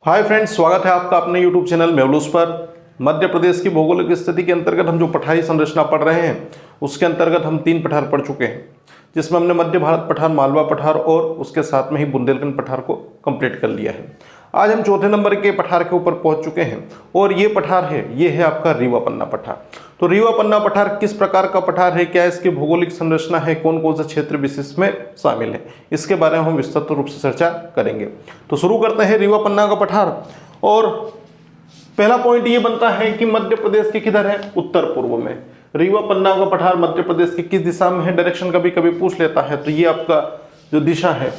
Hi friends, स्वागत है आपका अपने यूट्यूब चैनल मेवलूस पर। मध्य प्रदेश की भौगोलिक स्थिति के अंतर्गत हम जो पठारी संरचना पढ़ रहे हैं उसके अंतर्गत हम 3 पठार पढ़ चुके हैं, जिसमें हमने मध्य भारत पठार, मालवा पठार और उसके साथ में ही बुंदेलखंड पठार को कंप्लीट कर लिया है। आज हम चौथे नंबर के पठार के ऊपर पहुंच चुके हैं और ये पठार है, ये है आपका रीवा पन्ना पठार। तो रीवा पन्ना पठार किस प्रकार का पठार है, क्या इसकी भौगोलिक संरचना है, कौन कौन से क्षेत्र विशेष में शामिल है, इसके बारे में हम विस्तृत रूप से चर्चा करेंगे। तो शुरू करते हैं रीवा पन्ना का पठार। और पहला पॉइंट ये बनता है कि मध्य प्रदेश के किधर है, उत्तर पूर्व में। रीवा पन्ना का पठार मध्य प्रदेश की किस दिशा में है, डायरेक्शन कभी कभी पूछ लेता है। तो ये आपका जो दिशा है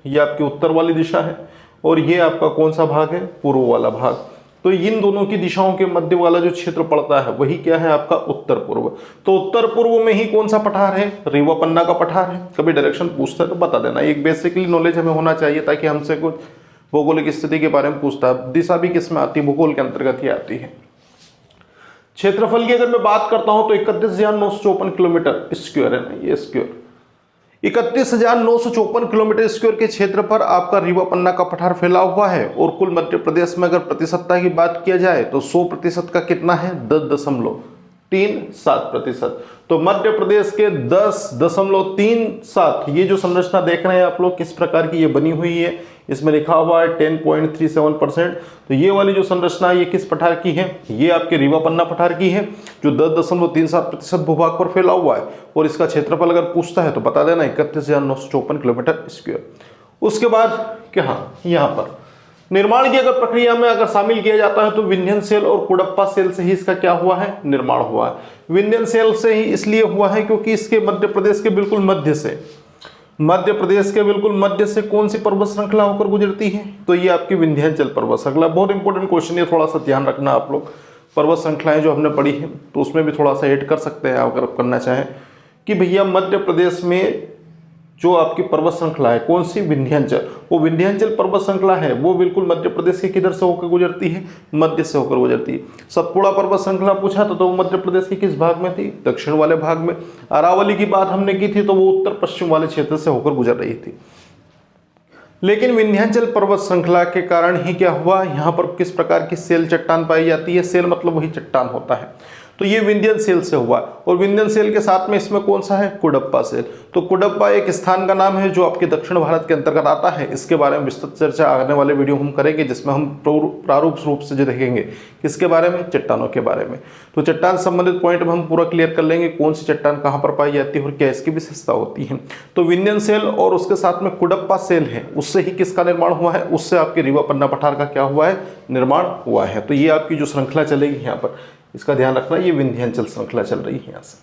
ये आपकी उत्तर वाली दिशा है और ये आपका कौन सा भाग है, पूर्व वाला भाग। तो इन दोनों की दिशाओं के मध्य वाला जो क्षेत्र पड़ता है वही क्या है, आपका उत्तर पूर्व। तो उत्तर पूर्व में ही कौन सा पठार है, रीवा पन्ना का पठार है। कभी डायरेक्शन पूछता है तो बता देना, एक बेसिकली नॉलेज हमें होना चाहिए ताकि हमसे कुछ भौगोलिक स्थिति के बारे में पूछता है। दिशा भी किस में आती है, भूगोल के अंतर्गत ही आती है। क्षेत्रफल की अगर मैं बात करता हूं तो 31,954 किलोमीटर स्क्वायर है ना, ये स्क्वायर 31,954 किलोमीटर स्क्वायर के क्षेत्र पर आपका रीवा पन्ना का पठार फैला हुआ है। और कुल मध्य प्रदेश में अगर प्रतिशतता की बात किया जाए तो 100% का कितना है, 10.37%। तो मध्य प्रदेश के 10.37, ये जो संरचना देख रहे हैं आप लोग किस प्रकार की ये बनी हुई है, इसमें लिखा हुआ है 10.37%। तो ये वाली जो संरचना ये किस पठार की है, ये आपके रीवा पन्ना पठार की है, जो 10.37% भूभाग पर फैला हुआ है। और इसका क्षेत्रफल अगर पूछता है तो बता देना 31,954 किलोमीटर स्क्वायर। उसके बाद क्या, यहाँ पर निर्माण की अगर प्रक्रिया में अगर शामिल किया जाता है तो विंध्यन सेल और कुडप्पा सेल से ही इसका क्या हुआ है, निर्माण हुआ है। विंध्यन सेल से ही इसलिए हुआ है क्योंकि इसके मध्य प्रदेश के बिल्कुल मध्य से, मध्य प्रदेश के बिल्कुल मध्य से कौन सी पर्वत श्रृंखला होकर गुजरती है, तो ये आपकी विंध्याचल पर्वत श्रृंखला। बहुत इंपॉर्टेंट क्वेश्चन है, थोड़ा सा ध्यान रखना आप लोग। पर्वत श्रृंखलाएं जो हमने पढ़ी है तो उसमें भी थोड़ा सा ऐड कर सकते हैं अगर आप करना चाहें कि भैया मध्य प्रदेश में जो आपकी पर्वत श्रृंखला है कौन सी, विंध्याचल। वो विंध्याचल पर्वत श्रृंखला है वो बिल्कुल मध्य प्रदेश के किधर से होकर गुजरती है, मध्य से होकर गुजरती है। सतपुड़ा पर्वत श्रृंखला पूछा तो वो मध्य प्रदेश के किस भाग में थी, दक्षिण वाले भाग में। अरावली की बात हमने की थी तो वो उत्तर पश्चिम वाले क्षेत्र से होकर गुजर रही थी। लेकिन विंध्याचल पर्वत श्रृंखला के कारण ही क्या हुआ, यहाँ पर किस प्रकार की सेल चट्टान पाई जाती है, सेल मतलब वही चट्टान होता है। तो ये विंध्यन सेल से हुआ और विंध्यन सेल के साथ में इसमें कौन सा है, कुडप्पा सेल। तो कुडप्पा एक स्थान का नाम है जो आपके दक्षिण भारत के अंतर्गत आता है। इसके बारे में विस्तृत चर्चा आने वाले वीडियो हम करेंगे, जिसमें हम प्रारूप रूप से जो देखेंगे किसके बारे में, चट्टानों के बारे में। तो चट्टान संबंधित पॉइंट में हम पूरा क्लियर कर लेंगे, कौन सी चट्टान कहाँ पर पाई जाती है और क्या इसकी विशेषता होती है। तो विंध्यन सेल और उसके साथ में कुडप्पा सेल है, उससे ही किसका निर्माण हुआ है, उससे आपके रीवा पन्ना पठार का क्या हुआ है, निर्माण हुआ है। तो ये आपकी जो श्रृंखला चलेगी यहाँ पर, इसका ध्यान रखना, ये विंध्याचल श्रृंखला चल रही है यहाँ से।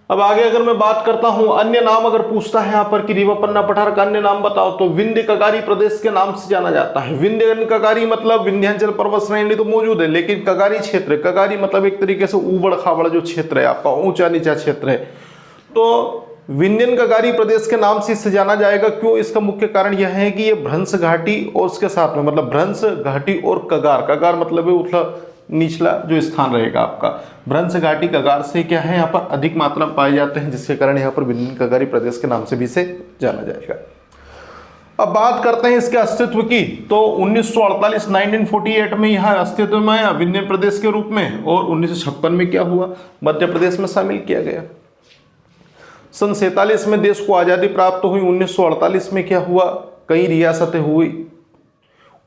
अब आगे अगर मैं बात करता हूं, अन्य नाम अगर पूछता है यहाँ पर कि रीवा पन्ना पठार का अन्य नाम बताओ, तो विंध्य कगारी प्रदेश के नाम से जाना जाता है। विंध्य कगारी मतलब विंध्याचल पर्वत श्रेणी तो मौजूद है, लेकिन कगारी क्षेत्र, कगारी मतलब एक तरीके से ऊबड़ खाबड़ जो क्षेत्र है आपका, ऊंचा नीचा क्षेत्र है। तो विंध्यन कगारी प्रदेश के नाम से इससे जाना जाएगा। क्यों, इसका मुख्य कारण यह है कि ये भ्रंश घाटी और उसके साथ में मतलब भ्रंश घाटी और कगार, कगार मतलब है उथला निचला जो स्थान रहेगा आपका, भ्रंश घाटी कगार से क्या है यहाँ पर अधिक मात्रा में पाए जाते हैं, जिसके कारण यहाँ पर विंध्यन कगारी प्रदेश के नाम से भी इसे जाना जाएगा। अब बात करते हैं इसके अस्तित्व की। तो 1948 में यह अस्तित्व में आया विंध्य प्रदेश के रूप में, और 1956 में क्या हुआ, मध्य प्रदेश में शामिल किया गया। सन 47 में देश को आज़ादी प्राप्त हुई। 1948 में क्या हुआ, कई रियासतें हुई,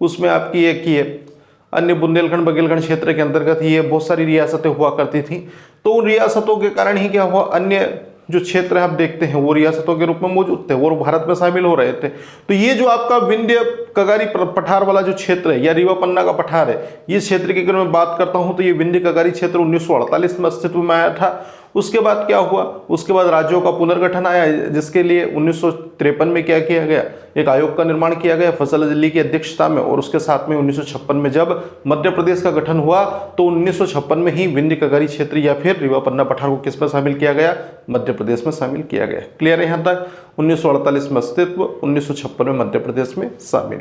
उसमें आपकी एक ही है अन्य बुंदेलखंड बघेलखंड क्षेत्र के अंतर्गत ही ये बहुत सारी रियासतें हुआ करती थी। तो उन रियासतों के कारण ही क्या हुआ, अन्य जो क्षेत्र आप देखते हैं वो रियासतों के रूप में मौजूद थे और भारत में शामिल हो रहे थे। तो ये जो आपका विंध्य कगारी पठार वाला जो क्षेत्र है या रीवा पन्ना का पठार है, ये क्षेत्र की अगर मैं बात करता हूँ तो ये विंध्य कगारी क्षेत्र 1948 में अस्तित्व में आया था। उसके बाद क्या हुआ, उसके बाद राज्यों का पुनर्गठन आया, जिसके लिए 1953 में क्या किया गया, एक आयोग का निर्माण किया गया फैसल अजली की अध्यक्षता में। और उसके साथ में 1956 में जब मध्य प्रदेश का गठन हुआ तो 1956 में ही विंध्य कगारी क्षेत्र या फिर रीवा पन्ना पठार को किस में शामिल किया गया, मध्य प्रदेश में शामिल किया गया। क्लियर है यहाँ तक। 1948 में अस्तित्व, 1956 में मध्य प्रदेश में शामिल।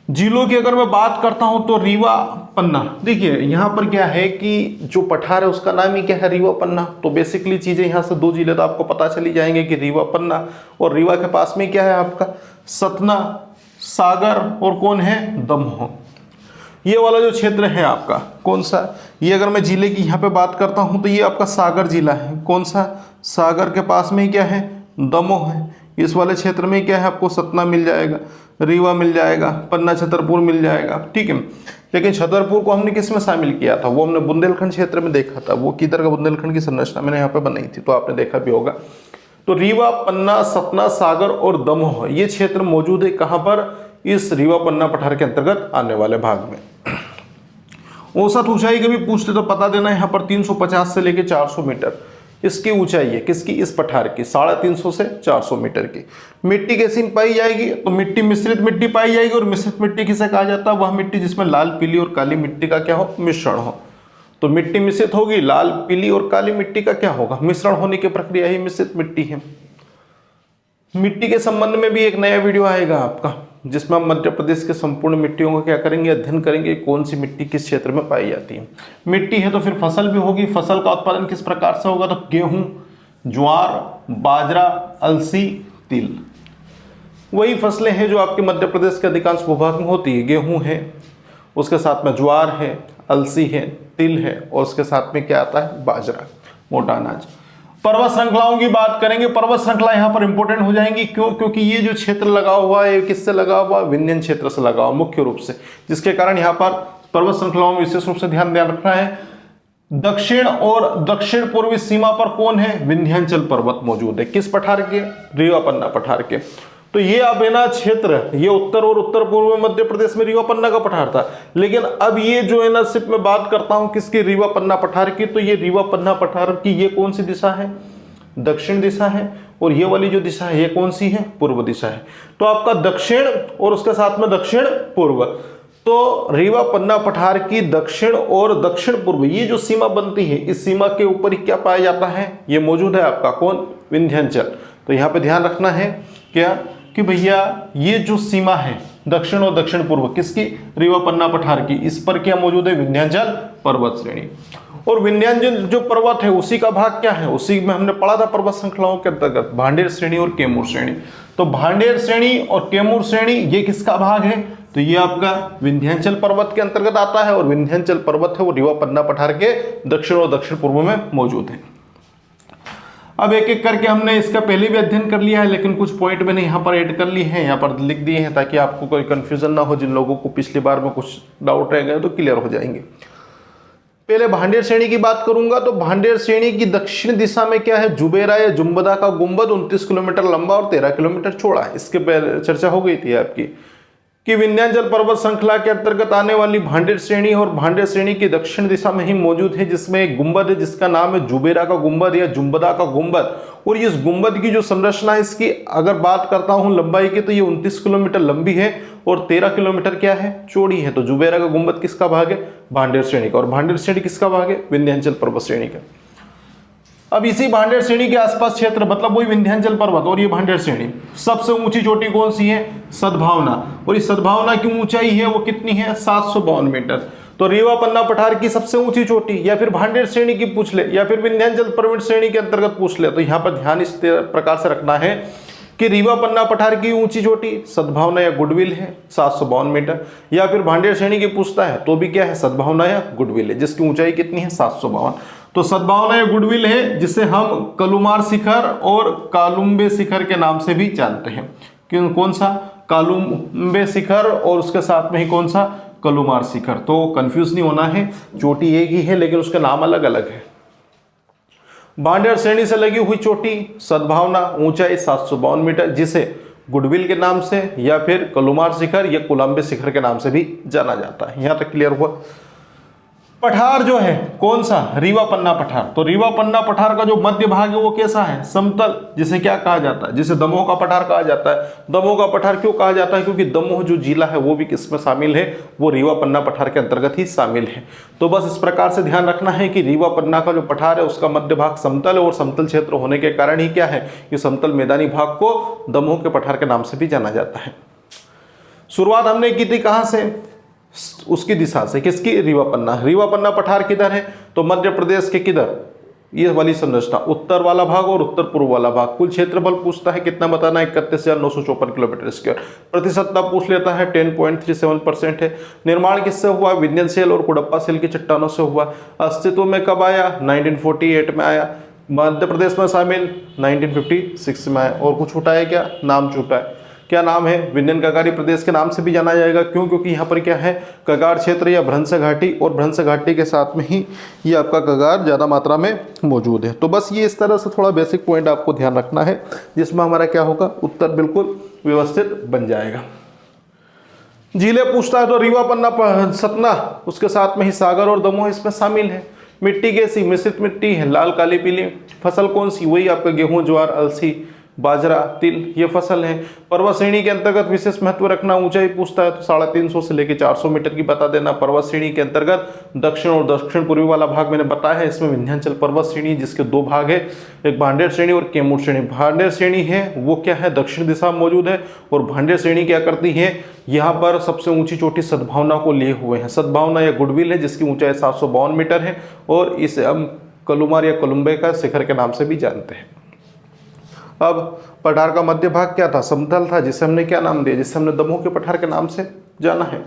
जिलों की अगर मैं बात करता हूं तो रीवा पन्ना, देखिए यहां पर क्या है कि जो पठार है उसका नाम ही क्या है, रीवा पन्ना। तो बेसिकली चीजें यहां से 2 जिले तो आपको पता चली जाएंगे कि रीवा पन्ना, और रीवा के पास में क्या है आपका सतना, सागर और कौन है, दमोह। ये वाला जो क्षेत्र है आपका कौन सा, ये अगर मैं जिले की यहाँ पे बात करता हूँ तो ये आपका सागर जिला है। कौन सा, सागर के पास में ही क्या है, दमोह है। इस वाले क्षेत्र में क्या है, आपको सतना मिल जाएगा, रीवा मिल जाएगा, पन्ना छतरपुर मिल जाएगा, ठीक है। लेकिन छतरपुर को हमने किस में शामिल किया था, वो हमने बुंदेलखंड क्षेत्र में देखा था। वो किधर का, बुंदेलखंड की संरचना मैंने यहाँ पे बनाई थी, तो आपने देखा भी होगा। तो रीवा, पन्ना, सतना, सागर और दमोह ये क्षेत्र मौजूद है कहाँ पर, इस रीवा पन्ना पठार के अंतर्गत आने वाले भाग में। औसत ऊंचाई कभी पूछते तो पता देना, यहाँ पर 350 से लेके 400 मीटर इसकी ऊंचाई है। किसकी, इस पठार की 350 से 400 मीटर की। मिट्टी कैसी पाई जाएगी, तो मिट्टी मिश्रित मिट्टी पाई जाएगी। और मिश्रित मिट्टी किसे कहा जाता है, वह मिट्टी जिसमें लाल, पीली और काली मिट्टी का क्या हो, मिश्रण हो। तो मिट्टी मिश्रित होगी, लाल, पीली और काली मिट्टी का क्या होगा, मिश्रण होने की प्रक्रिया ही मिश्रित मिट्टी है। मिट्टी के संबंध में भी एक नया वीडियो आएगा आपका, जिसमें हम मध्य प्रदेश के संपूर्ण मिट्टियों का क्या करेंगे, अध्ययन करेंगे, कौन सी मिट्टी किस क्षेत्र में पाई जाती है। मिट्टी है तो फिर फसल भी होगी। फसल का उत्पादन किस प्रकार से होगा, तो गेहूं, ज्वार, बाजरा, अलसी, तिल, वही फसलें हैं जो आपके मध्य प्रदेश के अधिकांश भूभाग में होती है। गेहूं है, उसके साथ में ज्वार है, अलसी है, तिल है, और उसके साथ में क्या आता है, बाजरा, मोटा अनाज। पर्वत श्रृंखलाओं की बात करेंगे। पर्वत श्रृंखला यहाँ पर इंपॉर्टेंट हो जाएंगी, क्यों, क्योंकि ये जो क्षेत्र लगा हुआ है किससे लगा हुआ, विंध्यन क्षेत्र से लगा हुआ मुख्य रूप से, जिसके कारण यहाँ पर पर्वत श्रृंखलाओं में विशेष रूप से ध्यान रखना है। दक्षिण और दक्षिण पूर्वी सीमा पर कौन है, विंध्याचल पर्वत मौजूद है। किस पठार के, रीवा पन्ना पठार के। तो ये अब है ना क्षेत्र, ये उत्तर और उत्तर पूर्व मध्य प्रदेश में रीवा पन्ना का पठार था। लेकिन अब ये जो है ना, सिर्फ मैं बात करता हूं किसकी, रीवा पन्ना पठार की। तो ये रीवा पन्ना पठार की ये कौन सी दिशा है, दक्षिण दिशा है। और ये वाली जो दिशा है ये कौन सी है, पूर्व दिशा है। तो आपका दक्षिण और उसके साथ में दक्षिण पूर्व, तो रीवा पन्ना पठार की दक्षिण और दक्षिण पूर्व ये जो सीमा बनती है, इस सीमा के ऊपर ही क्या पाया जाता है, ये मौजूद है आपका कौन, विंध्याचल। तो यहाँ पे ध्यान रखना है क्या, कि भैया ये जो सीमा है दक्षिण और दक्षिण पूर्व किसकी, रीवा पन्ना पठार की, इस पर क्या मौजूद है, विंध्याचल पर्वत श्रेणी। और विंध्याचल जो पर्वत है उसी का भाग क्या है, उसी में हमने पढ़ा था पर्वत श्रृंखलाओं के अंतर्गत भांडेर श्रेणी और कैमूर श्रेणी। तो भांडेर श्रेणी और कैमूर श्रेणी ये किसका भाग है, तो ये आपका विंध्याचल पर्वत के अंतर्गत आता है। और विंध्याचल पर्वत है वो रीवा पन्ना पठार के दक्षिण और दक्षिण पूर्व में मौजूद है। अब एक एक करके हमने इसका पहले भी अध्ययन कर लिया है, लेकिन कुछ पॉइंट मैंने यहाँ पर ऐड कर लिए हैं, यहाँ पर लिख दिए हैं, ताकि आपको कोई कंफ्यूजन ना हो। जिन लोगों को पिछली बार में कुछ डाउट रह गए तो क्लियर हो जाएंगे। पहले भांडेर श्रेणी की बात करूंगा। तो भांडेर श्रेणी की दक्षिण दिशा में क्या है, जुबेरा या जुम्बदा का गुंबद 29 किलोमीटर लंबा और 13 किलोमीटर चौड़ा है। इसके पहले चर्चा हो गई थी आपकी कि विंध्याचल पर्वत श्रृंखला के अंतर्गत आने वाली भांडेर श्रेणी और भांडेर श्रेणी की दक्षिण दिशा में ही मौजूद है, जिसमें एक गुंबद है जिसका नाम है जुबेरा का गुंबद या जुम्बदा का गुंबद। और इस गुंबद की जो संरचना है, इसकी अगर बात करता हूं लंबाई की, तो ये 29 किलोमीटर लंबी है और 13 किलोमीटर क्या है, चौड़ी है। तो जुबेरा का गुंबद किसका भाग है, भांडेर श्रेणी का। और भांडेर श्रेणी किसका भाग है, विंध्याचल पर्वत श्रेणी का। अब इसी भांडेर श्रेणी के आसपास क्षेत्र, मतलब वही विंध्याचल पर्वत और ये भांडेर श्रेणी, सबसे ऊंची चोटी कौन सी है, सद्भावना। और इस सद्भावना की ऊंचाई है वो कितनी है, 752 मीटर। तो रीवा पन्ना पठार की सबसे ऊंची चोटी, या फिर भांडेर श्रेणी की पूछ ले, या फिर विंध्याचल पर्वत श्रेणी के अंतर्गत पूछ ले, तो यहाँ पर ध्यान इस प्रकार से रखना है कि रीवा पन्ना पठार की ऊंची चोटी सद्भावना या गुडविल है 752 मीटर, या फिर भांडेर श्रेणी की पूछता है तो भी क्या है, सद्भावना या गुडविल है, जिसकी ऊंचाई कितनी है, 752। तो सद्भावना या गुडविल है, जिसे हम कलुमार शिखर और कालुम्बे शिखर के नाम से भी जानते हैं। क्यों, कौन सा, कालुम्बे शिखर और उसके साथ में ही कौन सा, कलुमार शिखर। तो कंफ्यूज नहीं होना है, चोटी एक ही है लेकिन उसका नाम अलग अलग है। भांडेर श्रेणी से लगी हुई चोटी सद्भावना, ऊंचाई 752 मीटर, जिसे गुडविल के नाम से या फिर कलुमार शिखर या कोलंबे शिखर के नाम से भी जाना जाता है। यहां तक क्लियर हुआ। पठार जो है कौन सा, रीवा पन्ना पठार। तो रीवा पन्ना पठार का जो मध्य भाग है वो कैसा है, समतल, जिसे क्या कहा जाता है, जिसे दमोह का पठार कहा जाता है। दमोह का पठार क्यों कहा जाता है, क्योंकि दमोह जो जिला है वो भी किसमें शामिल है, वो रीवा पन्ना पठार के अंतर्गत ही शामिल है। तो बस इस प्रकार से ध्यान रखना है कि रीवा पन्ना का जो पठार है उसका मध्य भाग समतल है, और समतल क्षेत्र होने के कारण ही क्या है, ये समतल मैदानी भाग को दमोह के पठार के नाम से भी जाना जाता है। शुरुआत हमने की थी कहां से, उसकी दिशा से, किसकी, रीवा पन्ना। रीवा पन्ना पठार किधर है, तो मध्य प्रदेश के किधर, ये वाली संरचना, उत्तर वाला भाग और उत्तर पूर्व वाला भाग। कुल क्षेत्रफल पूछता है कितना बताना, 31,954 किलोमीटर स्क्वायर। प्रतिशतता पूछ लेता है 10.37% है। निर्माण किससे हुआ, विंध्यन सेल और कुडप्पा सेल की चट्टानों से हुआ। अस्तित्व में कब आया, 1948 में आया। मध्य प्रदेश में शामिल 1956 में आया। और कुछ छूटा है क्या, नाम छूटा है। क्या नाम है, विंध्यन कगारी प्रदेश के नाम से भी जाना जाएगा। क्यों, क्योंकि यहाँ पर क्या है, कगार क्षेत्र या भ्रंश घाटी, और भ्रंश घाटी के साथ में ही ये आपका कगार ज़्यादा मात्रा में मौजूद है। तो बस ये इस तरह से थोड़ा बेसिक पॉइंट आपको ध्यान रखना है, जिसमें हमारा क्या होगा, उत्तर बिल्कुल व्यवस्थित बन जाएगा। झीलें पूछता है तो रीवा, पन्ना, सतना, उसके साथ में ही सागर और दमोह इसमें शामिल है। मिट्टी कैसी, मिश्रित मिट्टी है, लाल काली पीली। फसल कौन सी, वही आपका गेहूं, ज्वार, अलसी, बाजरा, तिल, ये फसल है। पर्वत श्रेणी के अंतर्गत विशेष महत्व रखना। ऊंचाई पूछता है तो 350 से लेकर 400 मीटर की बता देना। पर्वत श्रेणी के अंतर्गत दक्षिण और दक्षिण पूर्वी वाला भाग मैंने बताया है, इसमें विंध्याचल पर्वत श्रेणी, जिसके दो भाग है, एक भांडेर श्रेणी और कैमूर श्रेणी। भांडेर श्रेणी है वो क्या है, दक्षिण दिशा में मौजूद है, और भांडेर श्रेणी क्या करती है, यहाँ पर सबसे ऊंची चोटी सद्भावना को लिए हुए हैं। सद्भावना या गुडविल है, जिसकी ऊंचाई 752 मीटर है, और इसे हम कलुमार या कोलंबे का शिखर के नाम से भी जानते हैं। अब पठार का मध्य भाग क्या था, समतल था, जिसे हमने क्या नाम दिया, जिसे हमने दमोह के पठार के नाम से जाना है।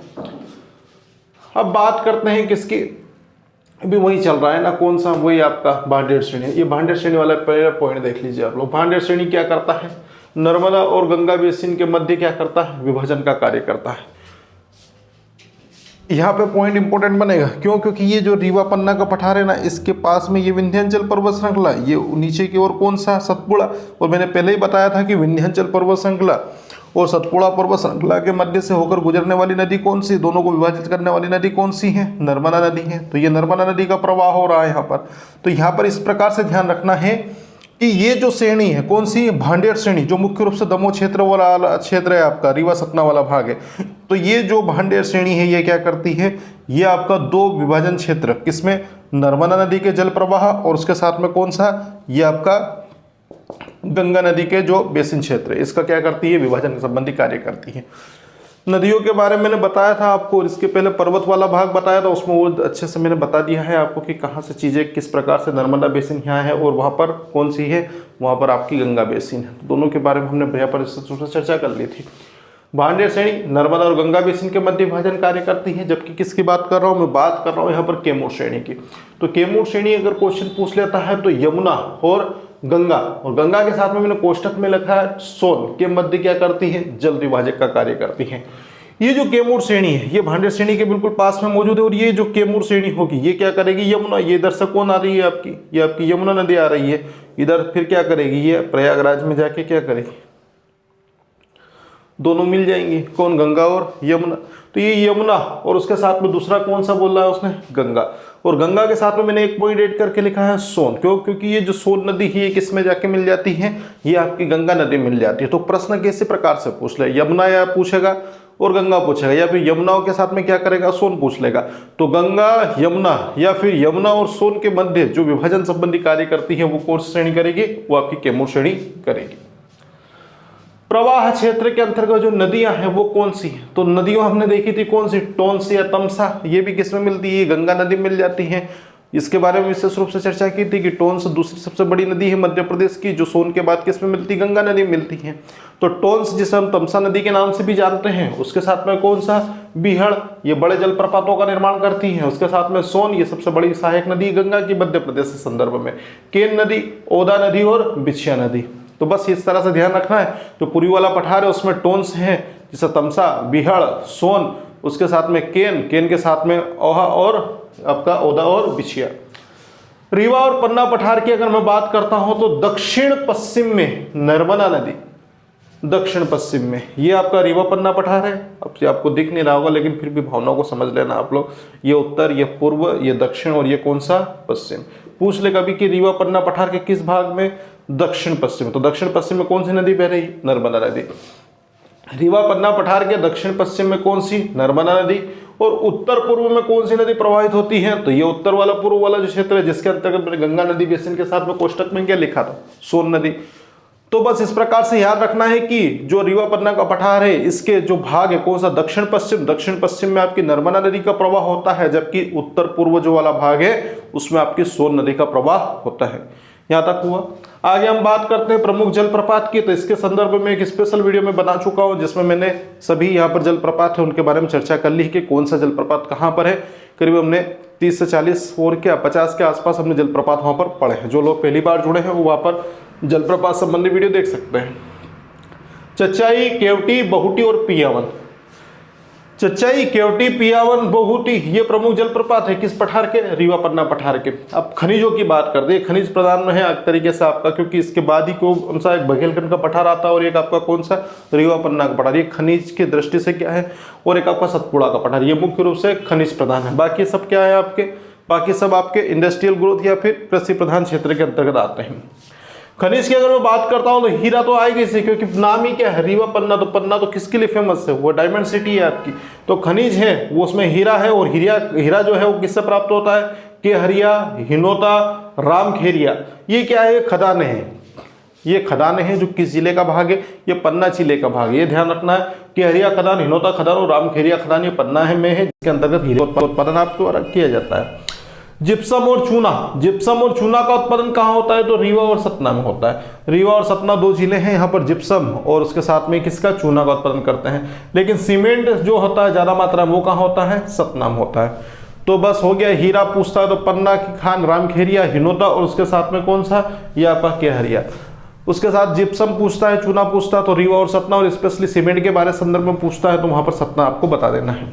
अब बात करते हैं किसकी, अभी वही चल रहा है ना, कौन सा, वही आपका भांडेर श्रेणी। ये भांडेर श्रेणी वाला पहला पॉइंट देख लीजिए आप लोग। भांडेर श्रेणी क्या करता है, नर्मदा और गंगा बेसिन के मध्य क्या करता है, विभाजन का कार्य करता है। यहाँ पे पॉइंट इंपॉर्टेंट बनेगा, क्यों, क्योंकि ये जो रीवा पन्ना का पठार है ना, इसके पास में ये विंध्याचल पर्वत श्रृंखला, ये नीचे की ओर कौन सा, सतपुड़ा। और मैंने पहले ही बताया था कि विंध्याचल पर्वत श्रृंखला और सतपुड़ा पर्वत श्रृंखला के मध्य से होकर गुजरने वाली नदी कौन सी, दोनों को विभाजित करने वाली नदी कौन सी है, नर्मदा नदी है। तो ये नर्मदा नदी का प्रवाह हो रहा है यहाँ पर। तो यहाँ पर इस प्रकार से ध्यान रखना है कि ये जो श्रेणी है कौन सी, भांडेर श्रेणी, जो मुख्य रूप से दमोह क्षेत्र वाला क्षेत्र है आपका, रीवा सतना वाला भाग है। तो ये जो भांडेर श्रेणी है ये क्या करती है, ये आपका दो विभाजन क्षेत्र, किसमें, नर्मदा नदी के जल प्रवाह और उसके साथ में कौन सा, ये आपका गंगा नदी के जो बेसिन क्षेत्र है, इसका क्या करती है, विभाजन संबंधी कार्य करती है। नदियों के बारे में मैंने बताया था आपको, इसके पहले पर्वत वाला भाग बताया था, उसमें वो अच्छे से मैंने बता दिया है आपको कि कहाँ से चीज़ें किस प्रकार से, नर्मदा बेसिन यहाँ है और वहाँ पर कौन सी है, वहाँ पर आपकी गंगा बेसिन है। दोनों के बारे में हमने भैया पर चर्चा कर ली थी। भांडेर श्रेणी नर्मदा और गंगा बेसिन के मध्य विभाजन कार्य करती है। जबकि किसकी बात कर रहा हूँ, मैं बात कर रहा हूँ यहाँ पर कैमूर श्रेणी की। तो कैमूर श्रेणी अगर क्वेश्चन पूछ लेता है तो यमुना और गंगा, और गंगा के साथ में मैंने कोष्टक में लिखा है सोन, के मध्य क्या करती है, जल विभाजक का कार्य करती है। ये जो कैमूर श्रेणी है ये भांडेर श्रेणी के बिल्कुल पास में मौजूद है, और ये जो कैमूर श्रेणी होगी ये क्या करेगी, यमुना, ये इधर से कौन आ रही है आपकी, ये आपकी यमुना नदी आ रही है, इधर फिर क्या करेगी, ये प्रयागराज में जाके क्या करेगी, दोनों मिल जाएंगी, कौन, गंगा और यमुना। तो ये यमुना और उसके साथ में दूसरा कौन सा बोल रहा है उसने, गंगा, और गंगा के साथ में मैंने एक पॉइंट ऐड करके लिखा है सोन। क्यों, क्योंकि ये जो सोन नदी है ये किस में जाके मिल जाती है, ये आपकी गंगा नदी मिल जाती है। तो प्रश्न कैसे प्रकार से पूछ ले, यमुना या पूछेगा और गंगा पूछेगा, या फिर यमुनाओं के साथ में क्या करेगा, सोन पूछ लेगा। तो गंगा, यमुना या फिर यमुना और सोन के मध्य जो विभाजन संबंधी कार्य करती है वो कौन सी श्रेणी करेगी, वो आपकी कैमूर श्रेणी करेगी। प्रवाह क्षेत्र के अंतर्गत जो नदियां हैं वो कौन सी है, तो नदियों हमने देखी थी कौन सी, टोंस या तमसा, ये भी किसमें मिलती है, गंगा नदी मिल जाती है। इसके बारे में विशेष रूप से चर्चा की थी कि टोंस दूसरी सबसे बड़ी नदी है मध्य प्रदेश की, जो सोन के बाद किसमें मिलती है, गंगा नदी मिलती है। तो टोंस जिसे हम तमसा नदी के नाम से भी जानते हैं, उसके साथ में कौन सा, बीहड़, ये बड़े जलप्रपातों का निर्माण करती है। उसके साथ में सोन, ये सबसे बड़ी सहायक नदी गंगा की मध्य प्रदेश के संदर्भ में। केन नदी, ओदा नदी और बिछिया नदी। तो बस इस तरह से ध्यान रखना है। जो पूर्वी वाला पठार है उसमें टोंस है, जैसे तमसा, बिहड़, सोन, उसके साथ में केन, केन के साथ में ओहा और आपका ओदा और बिछिया। रीवा और पन्ना पठार की अगर मैं बात करता हूं तो दक्षिण पश्चिम में नर्मदा नदी, दक्षिण पश्चिम में ये आपका रीवा पन्ना पठार है। अब आपको दिख नहीं रहा होगा लेकिन फिर भी भावनाओं को समझ लेना आप लोग। ये उत्तर, ये पूर्व, ये दक्षिण और ये कौन सा, पश्चिम। पूछ ले कभी कि रीवा पन्ना पठार के किस भाग में, दक्षिण पश्चिम। तो दक्षिण पश्चिम में कौन सी नदी बह रही, नर्मदा नदी। रीवा पन्ना पठार के दक्षिण पश्चिम में कौन सी, नर्मदा नदी। और उत्तर पूर्व में कौन सी नदी प्रवाहित होती है, तो ये उत्तर वाला पूर्व वाला जो क्षेत्र है जिसके अंतर्गत गंगा नदी बेसिन के साथ में कोष्टक में क्या लिखा था, सोन नदी। तो बस इस प्रकार से याद रखना है कि जो रीवा पन्ना का पठार है इसके जो भाग है कौन सा, दक्षिण पश्चिम में आपकी नर्मदा नदी का प्रवाह होता है, जबकि उत्तर पूर्व जो वाला भाग है उसमें आपकी सोन नदी का प्रवाह होता है। यहाँ तक हुआ। आगे हम बात करते हैं प्रमुख जलप्रपात की। तो इसके संदर्भ में एक स्पेशल वीडियो में बना चुका हूँ जिसमें मैंने सभी यहाँ पर जलप्रपात है उनके बारे में चर्चा कर ली कि कौन सा जलप्रपात कहाँ पर है। करीब हमने 30 से 40 और क्या 50 के आसपास हमने जलप्रपात वहाँ पर पढ़े हैं। जो लोग पहली बार जुड़े हैं वो वहाँ पर जलप्रपात संबंधी वीडियो देख सकते हैं। चचाई, केवटी, बहुटी और पियावन। चचाई, केवटी, पियावन, बहुटी ये प्रमुख जलप्रपात है किस पठार के, रीवा पन्ना पठार के। अब खनिजों की बात करते हैं, खनिज प्रधान में है एक तरीके से आपका, क्योंकि इसके बाद ही कौन सा एक बघेलखंड का पठार आता है और एक आपका कौन सा रीवा पन्ना का पठार। ये खनिज की दृष्टि से क्या है, और एक आपका सतपुड़ा का पठार। ये मुख्य रूप से खनिज प्रधान है। बाकी सब क्या है आपके, बाकी सब आपके इंडस्ट्रियल ग्रोथ या फिर कृषि प्रधान क्षेत्र के अंतर्गत आते हैं। खनिज की अगर मैं बात करता हूं तो हीरा तो आएगी इसे, क्योंकि नाम ही क्या है रीवा पन्ना। तो पन्ना तो किसके लिए फेमस है, वो डायमंड सिटी है आपकी। तो खनिज है वो उसमें हीरा है, और हीरा जो है वो किससे प्राप्त होता है, केहरिया, हिनोता, रामखेरिया। ये क्या है, खदानें हैं। ये खदानें हैं जो किस जिले का भाग है, ये पन्ना जिले का भाग है। ये ध्यान रखना है, केहरिया खदान, हिनोता खदान और रामखेरिया खदान ये पन्ना है में है, जिसके अंतर्गत हीरे उत्पादन आपके द्वारा किया जाता है। जिप्सम और चूना, जिप्सम और चूना का उत्पादन कहाँ होता है, तो रीवा और सतना में होता है। रीवा और सतना दो जिले हैं, यहाँ पर जिप्सम और उसके साथ में किसका, चूना का उत्पादन करते हैं। लेकिन सीमेंट जो होता है ज्यादा मात्रा में वो कहाँ होता है, सतना में होता है। तो बस हो गया। हीरा पूछता है तो पन्ना की खान, रामखेरिया, हिनोता और उसके साथ में कौन सा, ये आपका केहरिया। उसके साथ जिप्सम पूछता है, चूना पूछता है तो रीवा और सतना, और स्पेशली सीमेंट के बारे संदर्भ में पूछता है तो वहां पर सतना आपको बता देना है।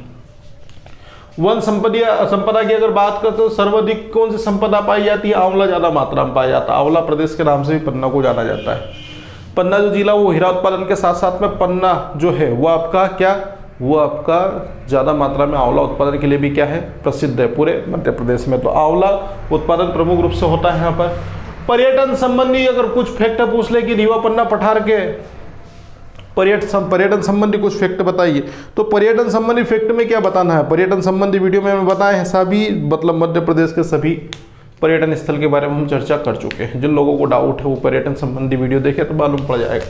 वन संपदा की अगर बात करते तो सर्वाधिक कौन सी संपदा पाई जाती है, आंवला ज्यादा मात्रा में पाया जाता है। आंवला प्रदेश के नाम से भी पन्ना को जाना जाता है। पन्ना जो जिला वो हीरा उत्पादन के साथ साथ में पन्ना जो है वो आपका क्या, वो आपका ज्यादा मात्रा में आंवला उत्पादन के लिए भी क्या है, प्रसिद्ध है पूरे मध्य प्रदेश में। तो आंवला उत्पादन प्रमुख रूप से होता है यहाँ पर। पर्यटन संबंधी अगर कुछ फैक्ट पूछ ले कि रीवा पन्ना पठार के पर्यटन संबंधी कुछ फैक्ट बताइए, तो पर्यटन संबंधी फैक्ट में क्या बताना है, पर्यटन संबंधी वीडियो में बताए हैं सभी, मतलब मध्य प्रदेश के सभी पर्यटन स्थल के बारे में हम चर्चा कर चुके हैं। जिन लोगों को डाउट है वो पर्यटन संबंधी वीडियो देखे तो मालूम पड़ जाएगा।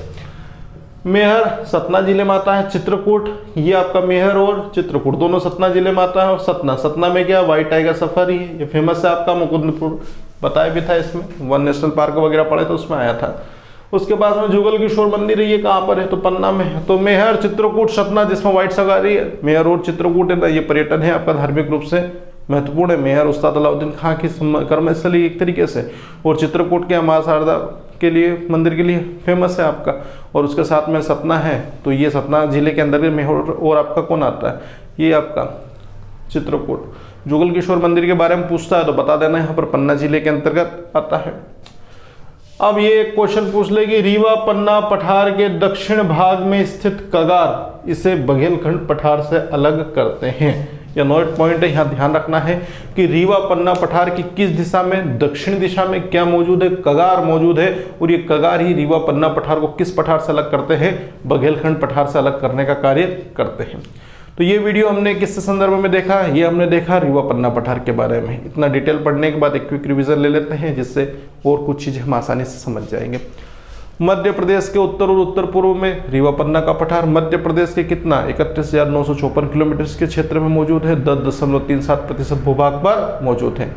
मेहर सतना जिले में आता है। चित्रकूट, ये आपका मेहर और चित्रकूट दोनों सतना जिले में आता है। और सतना में क्या, व्हाइट टाइगर सफारी है, ये फेमस है आपका। मुकुंदपुर बताया भी था, इसमें वन नेशनल पार्क वगैरह पड़े तो उसमें आया था। उसके बाद में जुगल किशोर मंदिर है, ये कहाँ पर है, तो पन्ना में है। तो मेहर, चित्रकूट, सतना जिसमें व्हाइट सफारी है, मेहर और चित्रकूट है, ये पर्यटन है आपका धार्मिक रूप से महत्वपूर्ण है। मेहर उस्ताद अलाउद्दीन खां की कर्मस्थली एक तरीके से, और चित्रकूट के मां शारदा के लिए मंदिर के लिए फेमस है आपका। और उसके साथ में सतना है, तो ये सतना जिले के अंदर मेहर और आपका कौन आता है, ये आपका चित्रकूट। जुगल किशोर मंदिर के बारे में पूछता है तो बता देना, यहाँ पर पन्ना जिले के अंतर्गत आता है। अब ये एक क्वेश्चन पूछ ले कि रीवा पन्ना पठार के दक्षिण भाग में स्थित कगार इसे बघेलखंड पठार से अलग करते हैं। यह नोट पॉइंट है, यहाँ ध्यान रखना है कि रीवा पन्ना पठार की किस दिशा में, दक्षिण दिशा में क्या मौजूद है, कगार मौजूद है। और ये कगार ही रीवा पन्ना पठार को किस पठार से अलग करते हैं, बघेलखंड पठार से अलग करने का कार्य करते हैं। तो ये वीडियो हमने किस संदर्भ में देखा, ये हमने देखा रीवा पन्ना पठार के बारे में। इतना डिटेल पढ़ने के बाद एक क्विक रिवीजन ले लेते हैं, जिससे और कुछ चीज़ें हम आसानी से समझ जाएंगे। मध्य प्रदेश के उत्तर और उत्तर पूर्व में रीवा पन्ना का पठार मध्य प्रदेश के कितना 31,954 किलोमीटर के क्षेत्र में मौजूद है। 10.37% भूभाग पर मौजूद है।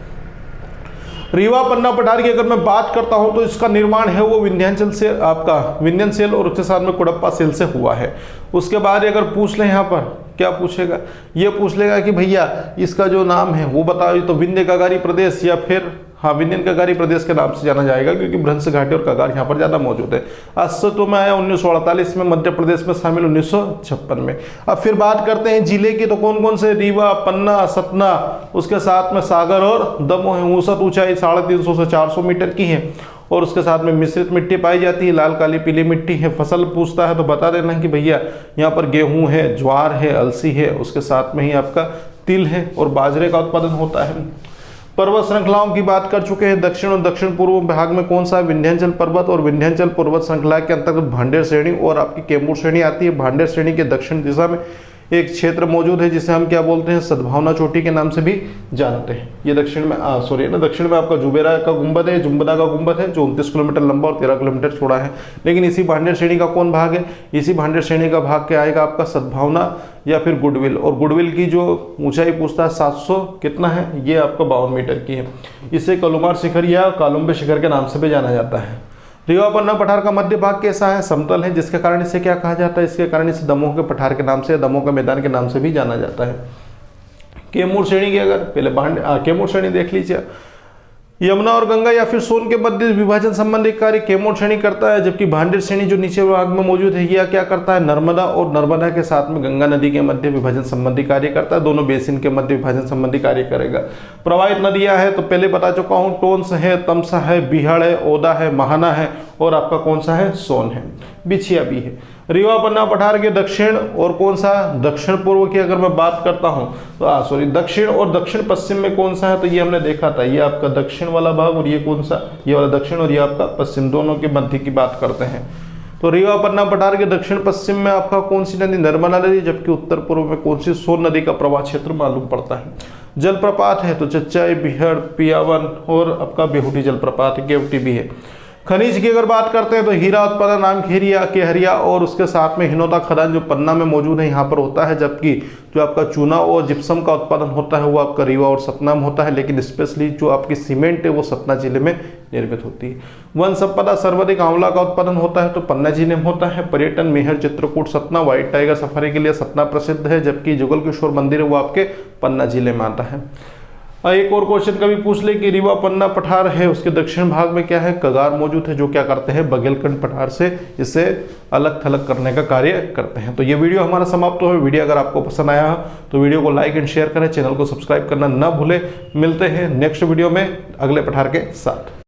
रीवा पन्ना पठार की अगर मैं बात करता हूं तो इसका निर्माण है वो विंध्याचल से आपका विंध्यन सेल और उसके साथ में कुडप्पा सेल से हुआ है। उसके बाद अगर पूछ लें यहाँ पर क्या पूछेगा, ये पूछ लेगा कि भैया इसका जो नाम है वो बताओ, तो विंध्य कगारी प्रदेश या फिर हाँ विंध्यन कगारी प्रदेश के नाम से जाना जाएगा, क्योंकि भ्रंश घाटी और कगार यहाँ पर ज़्यादा मौजूद है। अस्तित्व में आया 1948 में, मध्य प्रदेश में शामिल 1956 में। अब फिर बात करते हैं जिले की, तो कौन कौन से, रीवा, पन्ना, सतना, उसके साथ में सागर और दमोह है। औसत ऊंचाई 350 से 400 मीटर की है, और उसके साथ में मिश्रित मिट्टी पाई जाती है, लाल काली पीली मिट्टी है। फसल पूछता है तो बता देना कि भैया यहाँ पर गेहूँ है, ज्वार है, अलसी है, उसके साथ में ही आपका तिल है और बाजरे का उत्पादन होता है। पर्वत श्रृंखलाओं की बात कर चुके हैं। दक्षिण और दक्षिण पूर्व भाग में कौन सा, विंध्याचल पर्वत, और विंध्याचल पर्वत श्रृंखला के अंतर्गत भांडेर श्रेणी और आपकी कैमूर श्रेणी आती है। भांडेर श्रेणी के दक्षिण दिशा में एक क्षेत्र मौजूद है जिसे हम क्या बोलते हैं, सद्भावना चोटी के नाम से भी जानते हैं। ये दक्षिण में दक्षिण में आपका जुबेरा का गुंबद है, जुम्बदा का गुंबद है, जो 29 किलोमीटर लंबा और 13 किलोमीटर चौड़ा है। लेकिन इसी भांडेर श्रेणी का कौन भाग है, इसी भांडेर श्रेणी का भाग क्या आएगा आपका, सद्भावना या फिर गुडविल। और गुडविल की जो ऊंचाई पूछता है 700 कितना है, ये आपका 52 मीटर की है। इसे कलुमार शिखर या कालुम्बे शिखर के नाम से भी जाना जाता है। रीवा पन्ना पठार का मध्य भाग कैसा है, समतल है, जिसके कारण इसे क्या कहा जाता है, इसके कारण इसे दमोह के पठार के नाम से, दमोह के मैदान के नाम से भी जाना जाता है। कैमूर श्रेणी की अगर पहले कैमूर श्रेणी देख लीजिए, यमुना और गंगा या फिर सोन के मध्य विभाजन संबंधी कार्य कैमूर श्रेणी करता है, जबकि भांडेर श्रेणी जो नीचे भाग में मौजूद है यह क्या करता है, नर्मदा और नर्मदा के साथ में गंगा नदी के मध्य विभाजन संबंधी कार्य करता है। दोनों बेसिन के मध्य विभाजन संबंधी कार्य करेगा। प्रवाहित नदियां है तो पहले बता चुका हूँ, टोंस है, तमसा है, बिहाड़ है, ओदा है, महाना है और आपका कौन सा है, सोन है, बिछिया भी है। रीवा पन्ना पठार के दक्षिण और कौन सा, दक्षिण पूर्व की अगर मैं बात करता हूं तो दक्षिण और दक्षिण पश्चिम में कौन सा है, तो ये हमने देखा था, ये आपका दक्षिण वाला भाग और ये कौन सा, ये वाला दक्षिण और ये आपका पश्चिम, दोनों के मध्य की बात करते हैं। तो रीवा पन्ना पठार के दक्षिण पश्चिम में आपका कौन सी नदी, नर्मदा नदी, जबकि उत्तर पूर्व में कौन सी, सोन नदी का प्रवाह क्षेत्र मालूम पड़ता है। जलप्रपात है तो चच्चाई, बिहड़, पियावन और आपका बेहुटी जलप्रपात, केवटी भी है। खनिज की अगर बात करते हैं तो हीरा उत्पादन नामखेरिया, केहरिया और उसके साथ में हिनोता खदान जो पन्ना में मौजूद है यहाँ पर होता है, जबकि जो आपका चूना और जिप्सम का उत्पादन होता है वो आपका रीवा और सतना में होता है, लेकिन स्पेशली जो आपकी सीमेंट है वो सतना जिले में निर्मित होती है। वन संपदा सर्वाधिक आंवला का उत्पादन होता है तो पन्ना जिले में होता है। पर्यटन Maihar, Chitrakoot, Satna, white tiger safari के लिए सतना प्रसिद्ध है, जबकि जुगल किशोर मंदिर है वो आपके पन्ना जिले में आता है। एक और क्वेश्चन कभी पूछ ले कि रीवा पन्ना पठार है उसके दक्षिण भाग में क्या है, कगार मौजूद है, जो क्या करते हैं, बघेलखंड पठार से इसे अलग थलग करने का कार्य करते हैं। तो ये वीडियो हमारा समाप्त हो। वीडियो अगर आपको पसंद आया तो वीडियो को लाइक एंड शेयर करें, चैनल को सब्सक्राइब करना ना भूलें। मिलते हैं नेक्स्ट वीडियो में अगले पठार के साथ।